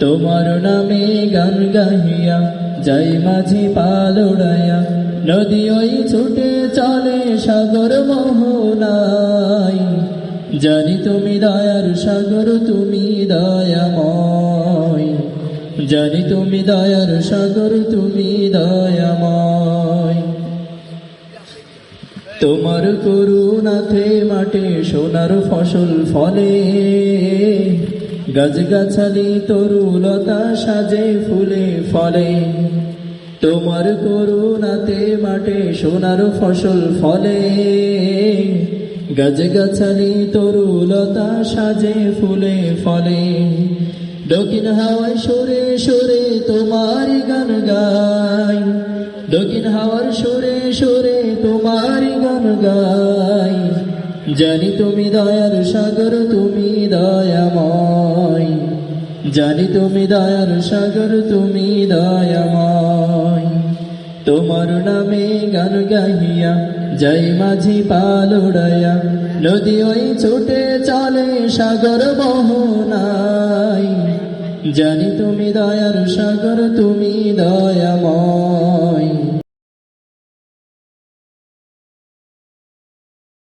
তোমার নামে গান গাহিয়া যাই মাঝি পাল উড়াইয়া, নদী ওই ছুটে চলে সাগর মোহনায়। জানি তুমি দয়ার সাগর, তুমি দয়াময়। জানি তুমি দয়ার সাগর, তুমি দয়াময়। তোমার করুণাতে মাঠে সোনার ফসল ফলে, গাছগাছালি তরুলতা সাজে ফুলে ফলে। তোমার করুণাতে মাঠে সোনার ফসল ফলে, গাছগাছালি তরুলতা সাজে ফুলে ফলে। দক্ষিণ হাওয়ায় সুরে সুরে তোমার গান গাই, দক্ষিণ হাওয়ার সুরে সুরে তোমার গান গাই। জানি তুমি দয়ার সাগর, তুমি দয়াময়। জানি তুমি দয়ার সাগর, তুমি দয়াময়। তোমার নামে গান গাহিয়া যাই মাঝি পাল উড়াইয়া, নদী ওই ছুটে চলে সাগর মোহনায়। জানি তুমি দয়ার সাগর, তুমি দয়াময়।